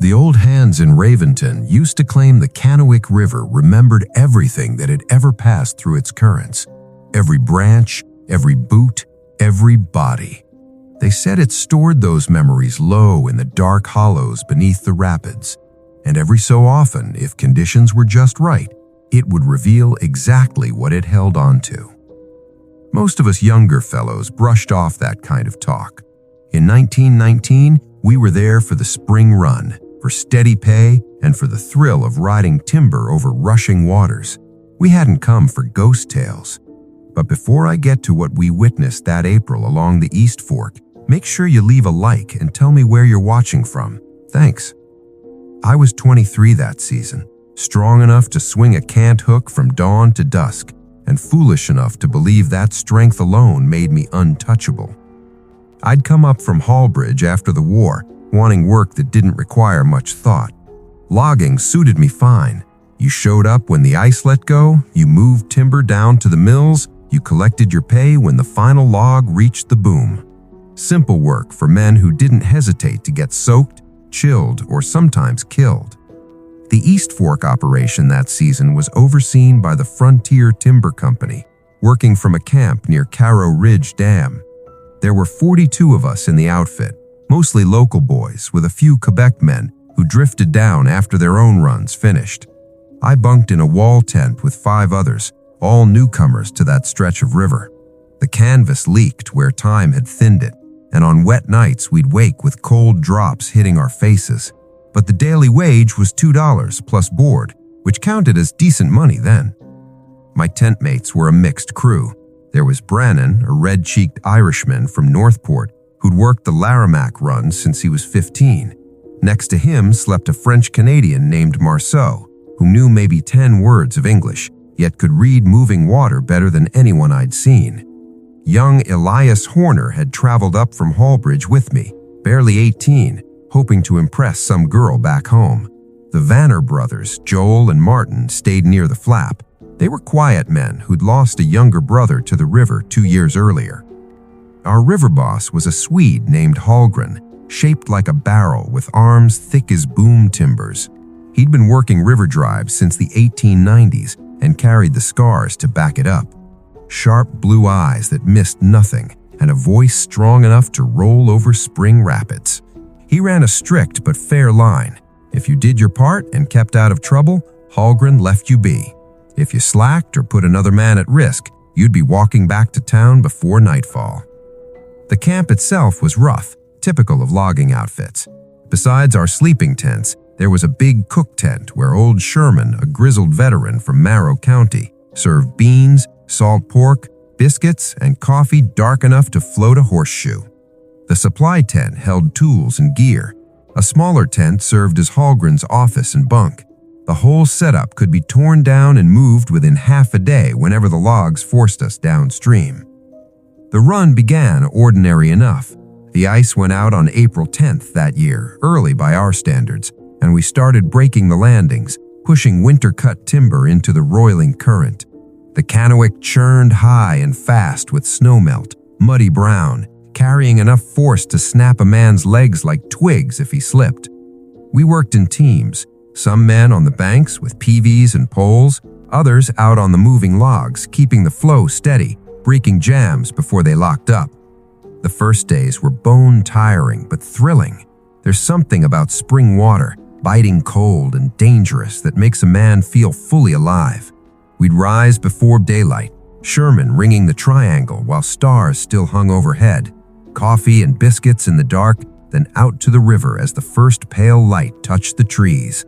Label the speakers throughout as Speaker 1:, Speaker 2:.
Speaker 1: The old hands in Raventon used to claim the Kanowick River remembered everything that had ever passed through its currents. Every branch, every boot, every body. They said it stored those memories low in the dark hollows beneath the rapids. And every so often, if conditions were just right, it would reveal exactly what it held on to. Most of us younger fellows brushed off that kind of talk. In 1919, we were there for the spring run, for steady pay, and for the thrill of riding timber over rushing waters. We hadn't come for ghost tales. But before I get to what we witnessed that April along the East Fork, make sure you leave a like and tell me where you're watching from. Thanks. I was 23 that season, strong enough to swing a cant hook from dawn to dusk, and foolish enough to believe that strength alone made me untouchable. I'd come up from Hallbridge after the war, wanting work that didn't require much thought. Logging suited me fine. You showed up when the ice let go, you moved timber down to the mills, you collected your pay when the final log reached the boom. Simple work for men who didn't hesitate to get soaked, chilled, or sometimes killed. The East Fork operation that season was overseen by the Frontier Timber Company, working from a camp near Carrow Ridge Dam. There were 42 of us in the outfit, mostly local boys with a few Quebec men who drifted down after their own runs finished. I bunked in a wall tent with 5 others, all newcomers to that stretch of river. The canvas leaked where time had thinned it, and on wet nights we'd wake with cold drops hitting our faces. But the daily wage was $2 plus board, which counted as decent money then. My tent mates were a mixed crew. There was Brannon, a red-cheeked Irishman from Northport, who'd worked the Larimac run since he was 15. Next to him slept a French-Canadian named Marceau, who knew maybe 10 words of English, yet could read moving water better than anyone I'd seen. Young Elias Horner had traveled up from Hallbridge with me, barely 18, hoping to impress some girl back home. The Vanner brothers, Joel and Martin, stayed near the flap. They were quiet men who'd lost a younger brother to the river 2 years earlier. Our river boss was a Swede named Hallgren, shaped like a barrel with arms thick as boom timbers. He'd been working river drives since the 1890s and carried the scars to back it up. Sharp blue eyes that missed nothing and a voice strong enough to roll over spring rapids. He ran a strict but fair line. If you did your part and kept out of trouble, Hallgren left you be. If you slacked or put another man at risk, you'd be walking back to town before nightfall. The camp itself was rough, typical of logging outfits. Besides our sleeping tents, there was a big cook tent where old Sherman, a grizzled veteran from Marrow County, served beans, salt pork, biscuits, and coffee dark enough to float a horseshoe. The supply tent held tools and gear. A smaller tent served as Hallgren's office and bunk. The whole setup could be torn down and moved within half a day whenever the logs forced us downstream. The run began ordinary enough. The ice went out on April 10th that year, early by our standards, and we started breaking the landings, pushing winter-cut timber into the roiling current. The Kanowick churned high and fast with snowmelt, muddy brown, carrying enough force to snap a man's legs like twigs if he slipped. We worked in teams, some men on the banks with PVs and poles, others out on the moving logs, keeping the flow steady, breaking jams before they locked up. The first days were bone-tiring but thrilling. There's something about spring water, biting cold and dangerous, that makes a man feel fully alive. We'd rise before daylight, Sherman ringing the triangle while stars still hung overhead, coffee and biscuits in the dark, then out to the river as the first pale light touched the trees.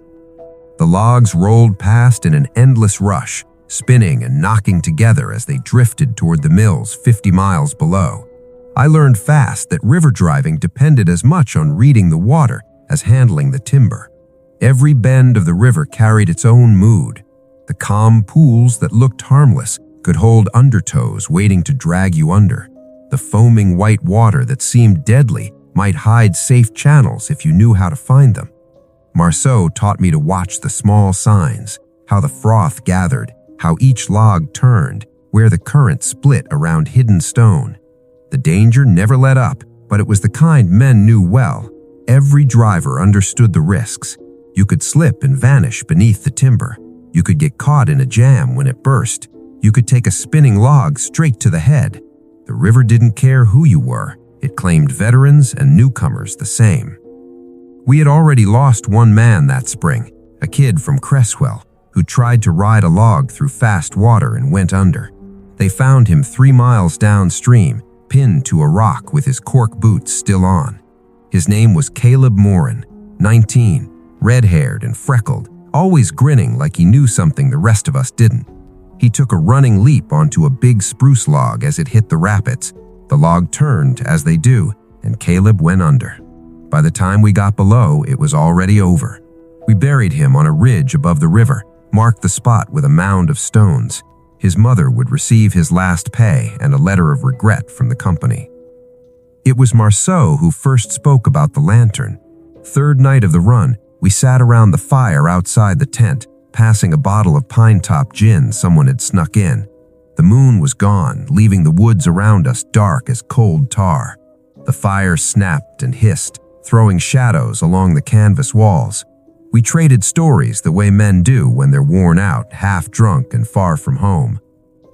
Speaker 1: The logs rolled past in an endless rush, spinning and knocking together as they drifted toward the mills 50 miles below. I learned fast that river driving depended as much on reading the water as handling the timber. Every bend of the river carried its own mood. The calm pools that looked harmless could hold undertows waiting to drag you under. The foaming white water that seemed deadly might hide safe channels if you knew how to find them. Marceau taught me to watch the small signs, how the froth gathered, how each log turned, where the current split around hidden stone. The danger never let up, but it was the kind men knew well. Every driver understood the risks. You could slip and vanish beneath the timber. You could get caught in a jam when it burst. You could take a spinning log straight to the head. The river didn't care who you were. It claimed veterans and newcomers the same. We had already lost one man that spring, a kid from Cresswell, who tried to ride a log through fast water and went under. They found him 3 miles downstream, pinned to a rock with his cork boots still on. His name was Caleb Morin, 19, red-haired and freckled, always grinning like he knew something the rest of us didn't. He took a running leap onto a big spruce log as it hit the rapids. The log turned, as they do, and Caleb went under. By the time we got below, it was already over. We buried him on a ridge above the river, marked the spot with a mound of stones. His mother would receive his last pay and a letter of regret from the company. It was Marceau who first spoke about the lantern. Third night of the run, we sat around the fire outside the tent, passing a bottle of pine top gin someone had snuck in. The moon was gone, leaving the woods around us dark as cold tar. The fire snapped and hissed, throwing shadows along the canvas walls. We traded stories the way men do when they're worn out, half-drunk, and far from home.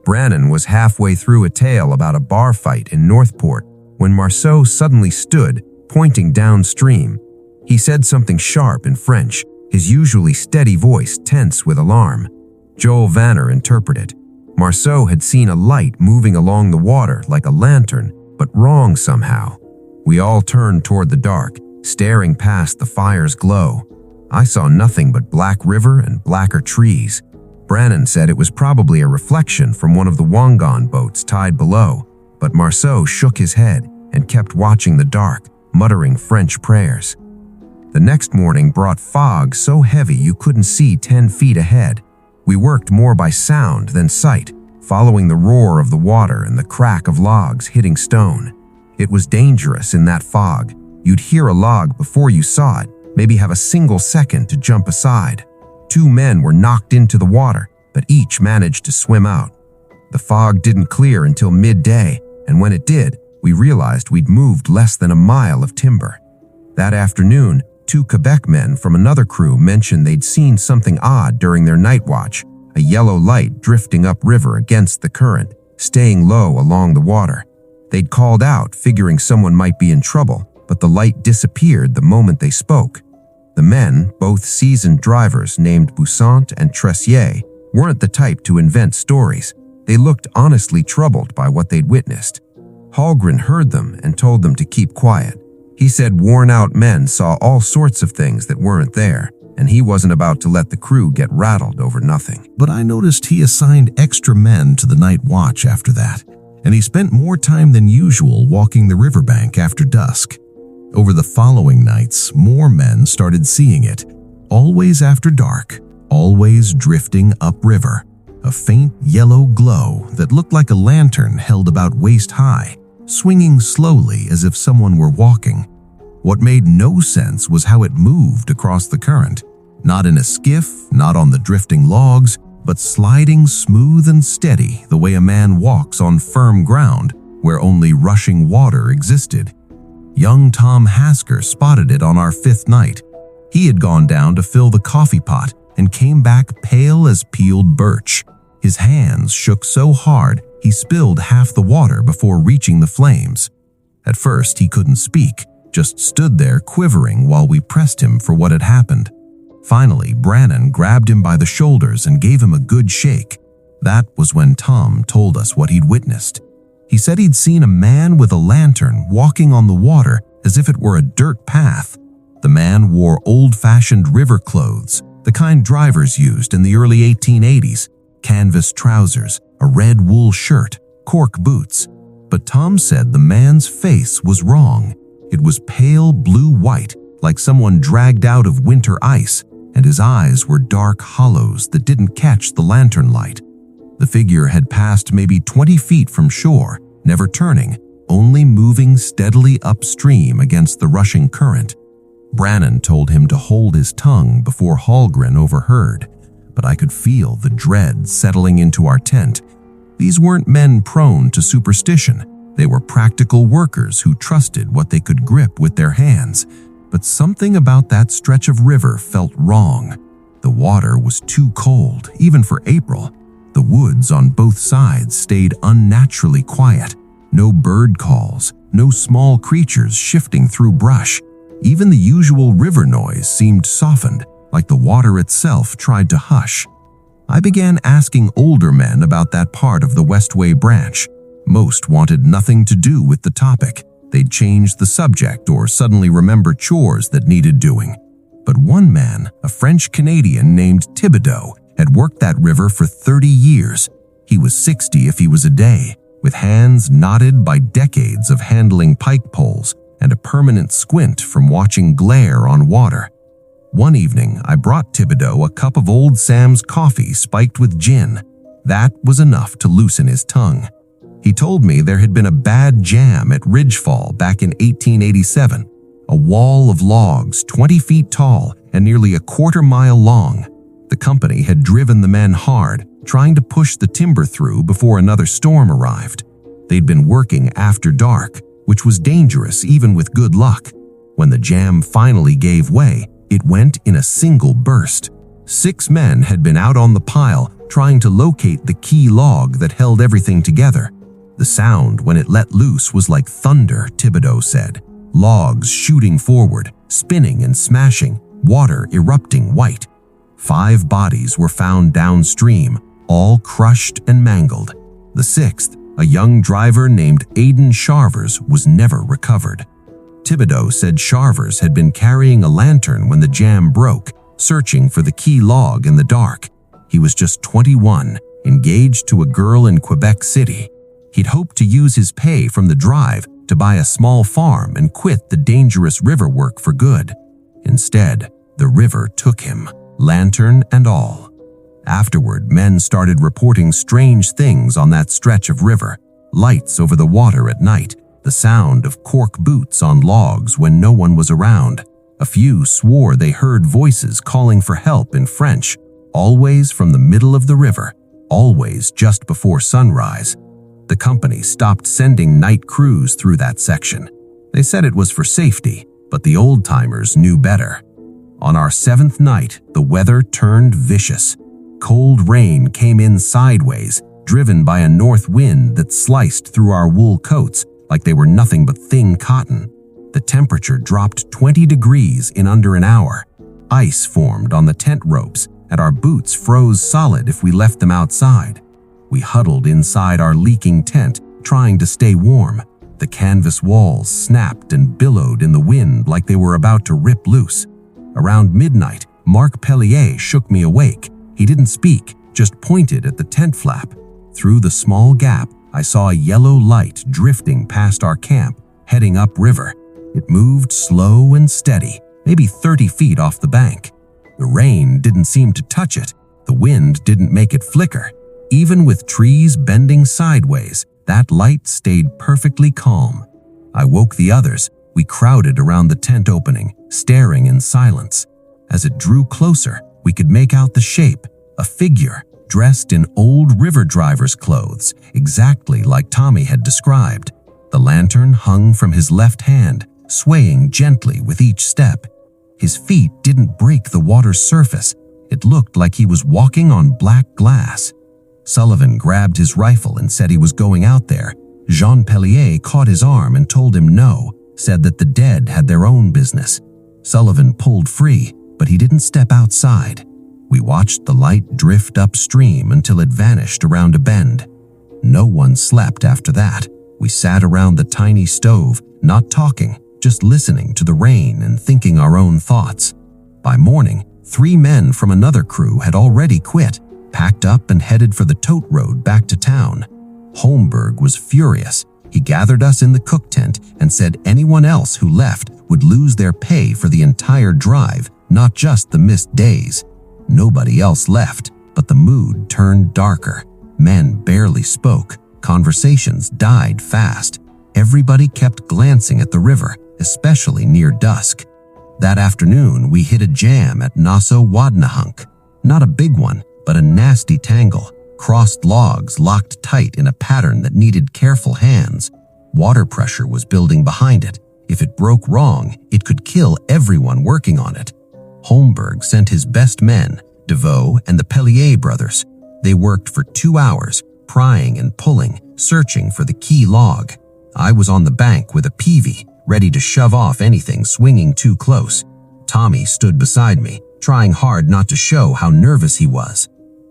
Speaker 1: Brannon was halfway through a tale about a bar fight in Northport when Marceau suddenly stood, pointing downstream. He said something sharp in French, his usually steady voice tense with alarm. Joel Vanner interpreted. Marceau had seen a light moving along the water like a lantern, but wrong somehow. We all turned toward the dark, staring past the fire's glow. I saw nothing but black river and blacker trees. Brannon said it was probably a reflection from one of the Wangan boats tied below, but Marceau shook his head and kept watching the dark, muttering French prayers. The next morning brought fog so heavy you couldn't see 10 feet ahead. We worked more by sound than sight, following the roar of the water and the crack of logs hitting stone. It was dangerous in that fog. You'd hear a log before you saw it, maybe have a single second to jump aside. 2 men were knocked into the water, but each managed to swim out. The fog didn't clear until midday, and when it did, we realized we'd moved less than a mile of timber. That afternoon, 2 Quebec men from another crew mentioned they'd seen something odd during their night watch, a yellow light drifting upriver against the current, staying low along the water. They'd called out, figuring someone might be in trouble, but the light disappeared the moment they spoke. The men, both seasoned drivers named Boussant and Tressier, weren't the type to invent stories. They looked honestly troubled by what they'd witnessed. Hallgren heard them and told them to keep quiet. He said worn-out men saw all sorts of things that weren't there, and he wasn't about to let the crew get rattled over nothing.
Speaker 2: But I noticed he assigned extra men to the night watch after that, and he spent more time than usual walking the riverbank after dusk. Over the following nights, more men started seeing it, always after dark, always drifting upriver, a faint yellow glow that looked like a lantern held about waist-high, swinging slowly as if someone were walking. What made no sense was how it moved across the current, not in a skiff, not on the drifting logs, but sliding smooth and steady the way a man walks on firm ground where only rushing water existed. Young Tom Hasker spotted it on our 5th night. He had gone down to fill the coffee pot and came back pale as peeled birch. His hands shook so hard he spilled half the water before reaching the flames. At first he couldn't speak, just stood there quivering while we pressed him for what had happened. Finally, Brannon grabbed him by the shoulders and gave him a good shake. That was when Tom told us what he'd witnessed. He said he'd seen a man with a lantern walking on the water as if it were a dirt path. The man wore old-fashioned river clothes, the kind drivers used in the early 1880s, canvas trousers, a red wool shirt, cork boots. But Tom said the man's face was wrong. It was pale blue-white, like someone dragged out of winter ice, and his eyes were dark hollows that didn't catch the lantern light. The figure had passed maybe 20 feet from shore, never turning, only moving steadily upstream against the rushing current. Brannon told him to hold his tongue before Hallgren overheard, but I could feel the dread settling into our tent. These weren't men prone to superstition. They were practical workers who trusted what they could grip with their hands.
Speaker 1: but something about that stretch of river felt wrong. The water was too cold, even for April. The woods on both sides stayed unnaturally quiet. No bird calls, no small creatures shifting through brush. Even the usual river noise seemed softened, like the water itself tried to hush. I began asking older men about that part of the Westway branch. Most wanted nothing to do with the topic. They'd change the subject or suddenly remember chores that needed doing. But one man, a French-Canadian named Thibodeau, had worked that river for 30 years. He was 60 if he was a day, with hands knotted by decades of handling pike poles and a permanent squint from watching glare on water. One evening, I brought Thibodeau a cup of Old Sam's coffee spiked with gin. That was enough to loosen his tongue. He told me there had been a bad jam at Ridgefall back in 1887, a wall of logs 20 feet tall and nearly a quarter-mile long. The company had driven the men hard, trying to push the timber through before another storm arrived. They'd been working after dark, which was dangerous even with good luck. When the jam finally gave way, it went in a single burst. 6 men had been out on the pile trying to locate the key log that held everything together. The sound when it let loose was like thunder, Thibodeau said. Logs shooting forward, spinning and smashing, water erupting white. 5 bodies were found downstream, all crushed and mangled. The 6th, a young driver named Aidan Sharvers, was never recovered. Thibodeau said Sharvers had been carrying a lantern when the jam broke, searching for the key log in the dark. He was just 21, engaged to a girl in Quebec City. He'd hoped to use his pay from the drive to buy a small farm and quit the dangerous river work for good. Instead, the river took him, lantern and all. Afterward, men started reporting strange things on that stretch of river. Lights over the water at night, the sound of cork boots on logs when no one was around. A few swore they heard voices calling for help in French, always from the middle of the river, always just before sunrise. The company stopped sending night crews through that section. They said it was for safety, but the old-timers knew better. On our 7th night, the weather turned vicious. Cold rain came in sideways, driven by a north wind that sliced through our wool coats like they were nothing but thin cotton. The temperature dropped 20 degrees in under an hour. Ice formed on the tent ropes, and our boots froze solid if we left them outside. We huddled inside our leaking tent, trying to stay warm. The canvas walls snapped and billowed in the wind like they were about to rip loose. Around midnight, Marc Pellier shook me awake. He didn't speak, just pointed at the tent flap. Through the small gap, I saw a yellow light drifting past our camp, heading upriver. It moved slow and steady, maybe 30 feet off the bank. The rain didn't seem to touch it. The wind didn't make it flicker. Even with trees bending sideways, that light stayed perfectly calm. I woke the others. We crowded around the tent opening, staring in silence. As it drew closer, we could make out the shape, a figure dressed in old river driver's clothes, exactly like Tommy had described. The lantern hung from his left hand, swaying gently with each step. His feet didn't break the water's surface. It looked like he was walking on black glass. Sullivan grabbed his rifle and said he was going out there. Jean Pellier caught his arm and told him no, said that the dead had their own business. Sullivan pulled free, but he didn't step outside. We watched the light drift upstream until it vanished around a bend. No one slept after that. We sat around the tiny stove, not talking, just listening to the rain and thinking our own thoughts. By morning, 3 men from another crew had already quit, packed up and headed for the tote road back to town. Holmberg was furious. He gathered us in the cook tent and said anyone else who left would lose their pay for the entire drive, not just the missed days. Nobody else left, but the mood turned darker. Men barely spoke. Conversations died fast. Everybody kept glancing at the river, especially near dusk. That afternoon, we hit a jam at Nassau-Wadnahunk. Not a big one, but a nasty tangle. Crossed logs locked tight in a pattern that needed careful hands. Water pressure was building behind it. If it broke wrong, it could kill everyone working on it. Holmberg sent his best men, DeVoe and the Pellier brothers. They worked for 2 hours, prying and pulling, searching for the key log. I was on the bank with a peavey, ready to shove off anything swinging too close. Tommy stood beside me, trying hard not to show how nervous he was.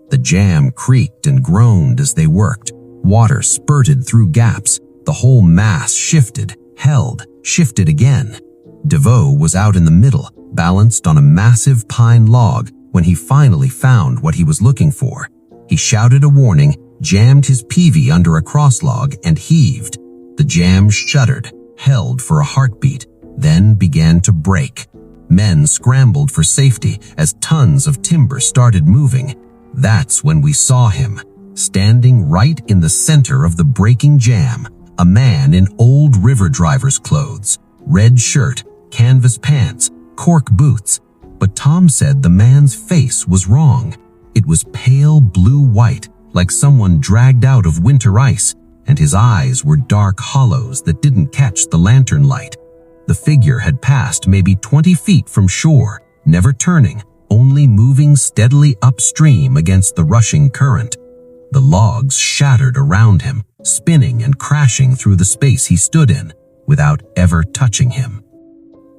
Speaker 1: The jam creaked and groaned as they worked. Water spurted through gaps. The whole mass shifted, held, shifted again. DeVoe was out in the middle, balanced on a massive pine log when he finally found what he was looking for. He shouted a warning, jammed his peavey under a crosslog, and heaved. The jam shuddered, held for a heartbeat, then began to break. Men scrambled for safety as tons of timber started moving. That's when we saw him, standing right in the center of the breaking jam, a man in old river driver's clothes, red shirt, canvas pants, cork boots. But Tom said the man's face was wrong. It was pale blue-white, like someone dragged out of winter ice, and his eyes were dark hollows that didn't catch the lantern light. The figure had passed maybe 20 feet from shore, never turning, only moving steadily upstream against the rushing current. The logs shattered around him, spinning and crashing through the space he stood in, without ever touching him.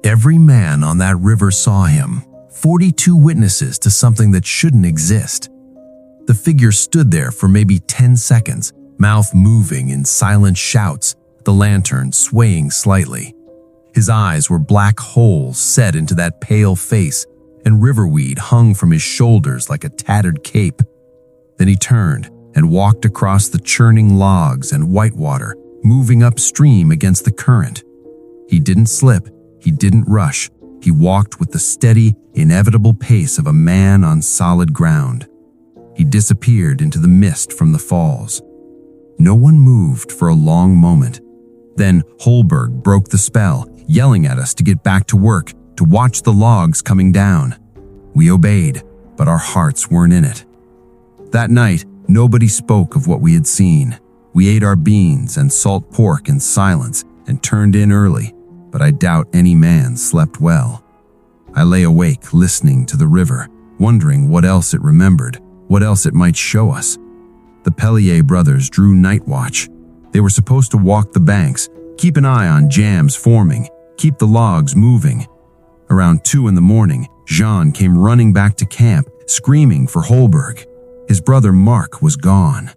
Speaker 2: Every man on that river saw him, 42 witnesses to something that shouldn't exist. The figure stood there for maybe 10 seconds, mouth moving in silent shouts, the lantern swaying slightly. His eyes were black holes set into that pale face, and riverweed hung from his shoulders like a tattered cape. Then he turned and walked across the churning logs and whitewater, moving upstream against the current. He didn't slip, he didn't rush. He walked with the steady, inevitable pace of a man on solid ground. He disappeared into the mist from the falls. No one moved for a long moment. Then Holberg broke the spell, yelling at us to get back to work, to watch the logs coming down. We obeyed, but our hearts weren't in it. That night, nobody spoke of what we had seen. We ate our beans and salt pork in silence and turned in early, but I doubt any man slept well. I lay awake listening to the river, wondering what else it remembered, what else it might show us. The Pellier brothers drew night watch. They were supposed to walk the banks, keep an eye on jams forming, keep the logs moving. Around 2 in the morning, Jean came running back to camp, screaming for Holberg. His brother Mark was gone.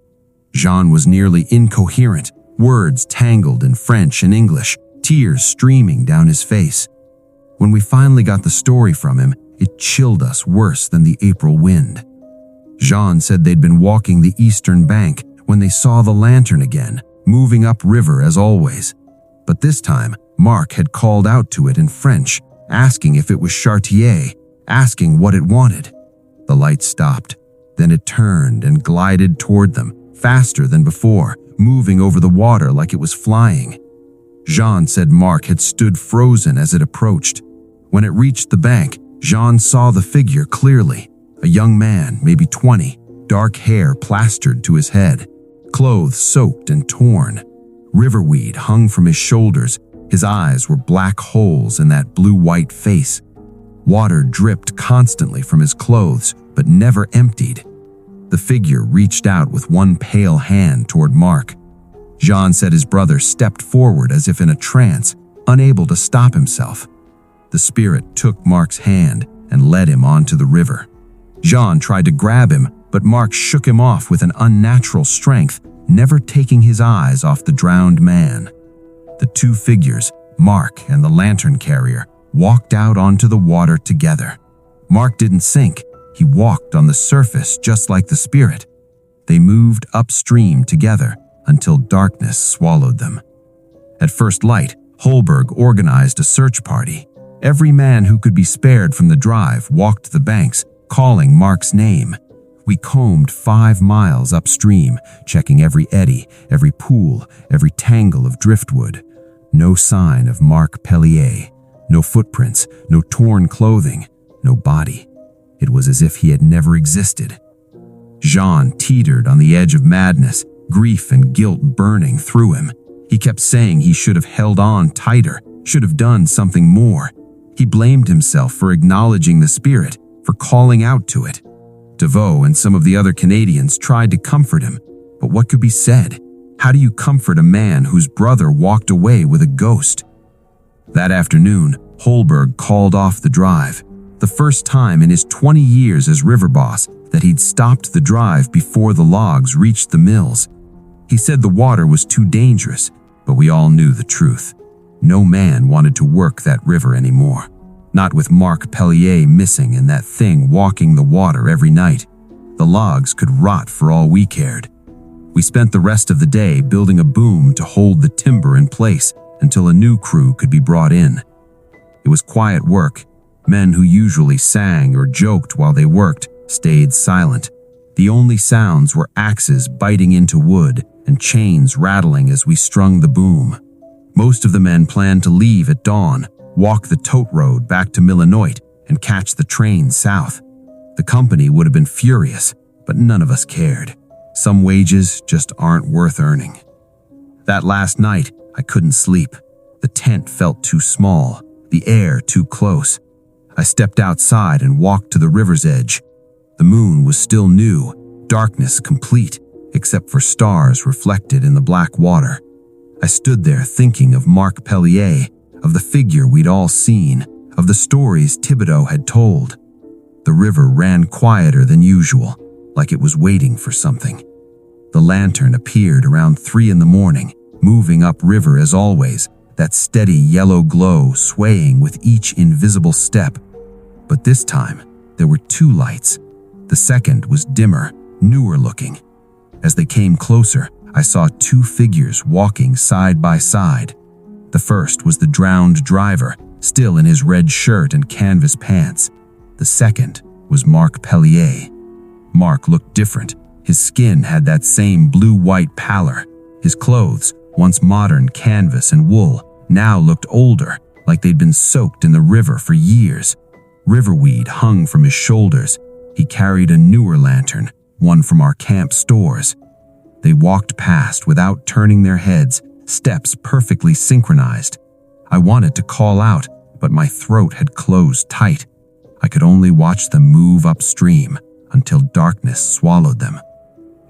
Speaker 2: Jean was nearly incoherent, words tangled in French and English, tears streaming down his face. When we finally got the story from him, it chilled us worse than the April wind. Jean said they'd been walking the eastern bank when they saw the lantern again, moving upriver as always. But this time, Mark had called out to it in French, asking if it was Chartier, asking what it wanted. The light stopped. Then it turned and glided toward them, faster than before, moving over the water like it was flying. Jean said Mark had stood frozen as it approached. When it reached the bank, Jean saw the figure clearly. A young man, maybe 20, dark hair plastered to his head, clothes soaked and torn. Riverweed hung from his shoulders. His eyes were black holes in that blue-white face. Water dripped constantly from his clothes, but never emptied. The figure reached out with one pale hand toward Mark. Jean said his brother stepped forward as if in a trance, unable to stop himself. The spirit took Mark's hand and led him onto the river. Jean tried to grab him, but Mark shook him off with an unnatural strength, never taking his eyes off the drowned man. The two figures, Mark and the lantern carrier, walked out onto the water together. Mark didn't sink. He walked on the surface just like the spirit. They moved upstream together until darkness swallowed them. At first light, Holberg organized a search party. Every man who could be spared from the drive walked the banks, calling Mark's name. We combed 5 miles upstream, checking every eddy, every pool, every tangle of driftwood. No sign of Mark Pellier. No footprints, no torn clothing, no body. It was as if he had never existed. Jean teetered on the edge of madness, grief and guilt burning through him. He kept saying he should have held on tighter, should have done something more. He blamed himself for acknowledging the spirit, for calling out to it. DeVoe and some of the other Canadians tried to comfort him, but what could be said? How do you comfort a man whose brother walked away with a ghost? That afternoon, Holberg called off the drive, the first time in his 20 years as river boss that he'd stopped the drive before the logs reached the mills. He said the water was too dangerous, but we all knew the truth. No man wanted to work that river anymore. Not with Mark Pellier missing and that thing walking the water every night. The logs could rot for all we cared. We spent the rest of the day building a boom to hold the timber in place until a new crew could be brought in. It was quiet work. Men who usually sang or joked while they worked stayed silent. The only sounds were axes biting into wood and chains rattling as we strung the boom. Most of the men planned to leave at dawn, walk the tote road back to Millinoit, and catch the train south. The company would have been furious, but none of us cared. Some wages just aren't worth earning. That last night, I couldn't sleep. The tent felt too small, the air too close. I stepped outside and walked to the river's edge. The moon was still new, darkness complete, except for stars reflected in the black water. I stood there thinking of Mark Pellier, of the figure we'd all seen, of the stories Thibodeau had told. The river ran quieter than usual, like it was waiting for something. The lantern appeared around 3 a.m, moving upriver as always, that steady yellow glow swaying with each invisible step. But this time, there were 2 lights. The second was dimmer, newer looking. As they came closer, I saw 2 figures walking side by side. The first was the drowned driver, still in his red shirt and canvas pants. The second was Mark Pellier. Mark looked different. His skin had that same blue-white pallor. His clothes, once modern canvas and wool, now looked older, like they'd been soaked in the river for years. Riverweed hung from his shoulders. He carried a newer lantern, one from our camp stores. They walked past without turning their heads, steps perfectly synchronized. I wanted to call out, but my throat had closed tight. I could only watch them move upstream until darkness swallowed them.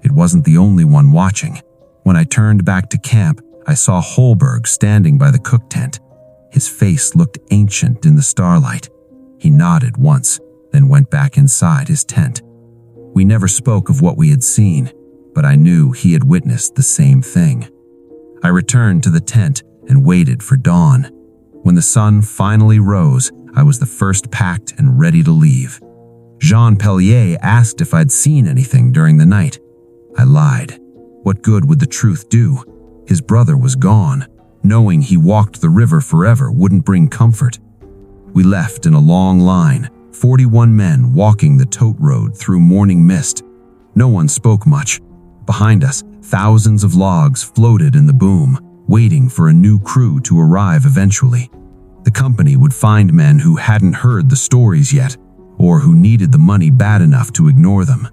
Speaker 2: It wasn't the only one watching. When I turned back to camp, I saw Holberg standing by the cook tent. His face looked ancient in the starlight. He nodded once, then went back inside his tent. We never spoke of what we had seen, but I knew he had witnessed the same thing. I returned to the tent and waited for dawn. When the sun finally rose, I was the first packed and ready to leave. Jean Pellier asked if I'd seen anything during the night. I lied. What good would the truth do? His brother was gone. Knowing he walked the river forever wouldn't bring comfort. We left in a long line, 41 men walking the tote road through morning mist. No one spoke much. Behind us, thousands of logs floated in the boom, waiting for a new crew to arrive eventually. The company would find men who hadn't heard the stories yet, or who needed the money bad enough to ignore them.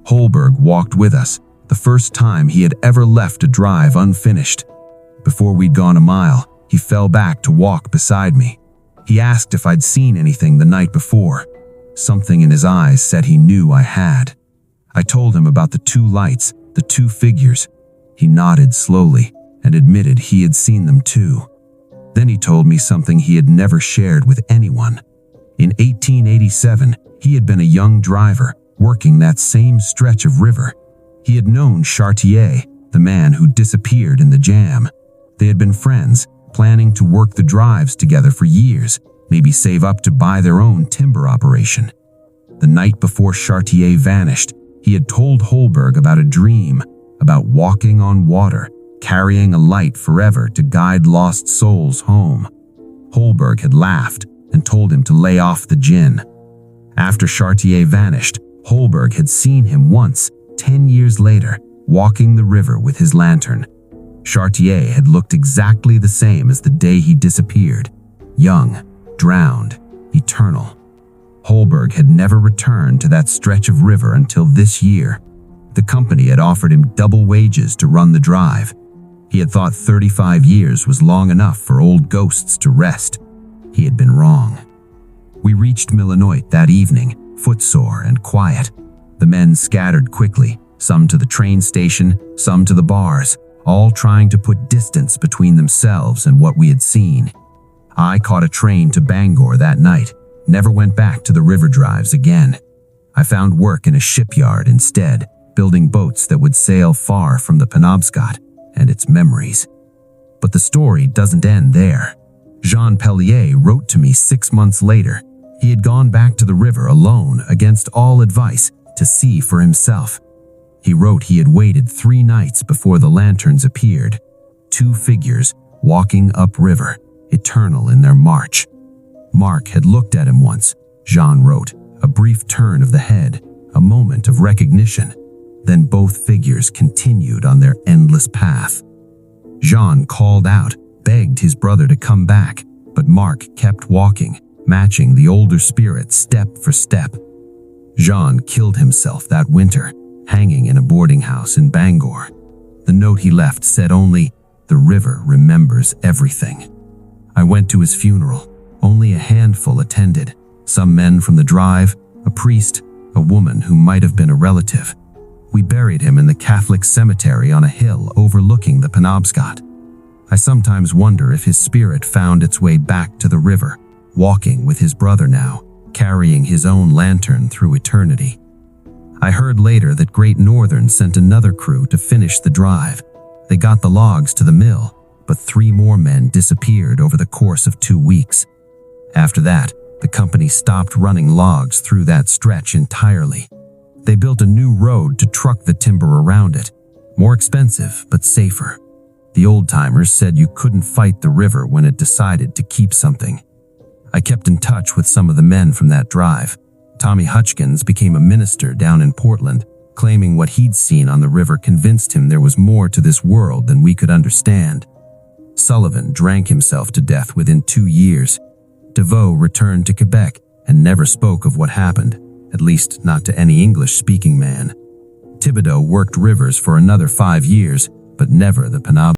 Speaker 2: Holberg walked with us, the first time he had ever left a drive unfinished. Before we'd gone a mile, he fell back to walk beside me. He asked if I'd seen anything the night before. Something in his eyes said he knew I had. I told him about the 2 lights, the 2 figures. He nodded slowly and admitted he had seen them too. Then he told me something he had never shared with anyone. In 1887, he had been a young driver working that same stretch of river. He had known Chartier, the man who disappeared in the jam. They had been friends, planning to work the drives together for years, maybe save up to buy their own timber operation. The night before Chartier vanished, he had told Holberg about a dream, about walking on water, carrying a light forever to guide lost souls home. Holberg had laughed and told him to lay off the gin. After Chartier vanished, Holberg had seen him once, 10 years later, walking the river with his lantern. Chartier had looked exactly the same as the day he disappeared. Young, drowned, eternal. Holberg had never returned to that stretch of river until this year. The company had offered him double wages to run the drive. He had thought 35 years was long enough for old ghosts to rest. He had been wrong. We reached Millinoit that evening, footsore and quiet. The men scattered quickly, some to the train station, some to the bars, all trying to put distance between themselves and what we had seen. I caught a train to Bangor that night, never went back to the river drives again. I found work in a shipyard instead, building boats that would sail far from the Penobscot and its memories. But the story doesn't end there. Jean Pellier wrote to me 6 months later. He had gone back to the river alone against all advice to see for himself. He wrote he had waited 3 nights before the lanterns appeared. 2 figures walking upriver, eternal in their march. Mark had looked at him once, Jean wrote, a brief turn of the head, a moment of recognition. Then both figures continued on their endless path. Jean called out, begged his brother to come back, but Mark kept walking, matching the older spirit step for step. Jean killed himself that winter, hanging in a boarding house in Bangor. The note he left said only, "The river remembers everything." I went to his funeral. Only a handful attended, some men from the drive, a priest, a woman who might have been a relative. We buried him in the Catholic cemetery on a hill overlooking the Penobscot. I sometimes wonder if his spirit found its way back to the river, walking with his brother now, carrying his own lantern through eternity. I heard later that Great Northern sent another crew to finish the drive. They got the logs to the mill, but 3 more men disappeared over the course of 2 weeks. After that, the company stopped running logs through that stretch entirely. They built a new road to truck the timber around it, more expensive but safer. The old-timers said you couldn't fight the river when it decided to keep something. I kept in touch with some of the men from that drive. Tommy Hutchkins became a minister down in Portland, claiming what he'd seen on the river convinced him there was more to this world than we could understand. Sullivan drank himself to death within 2 years. DeVoe returned to Quebec and never spoke of what happened, at least not to any English-speaking man. Thibodeau worked rivers for another 5 years, but never the Penobscot.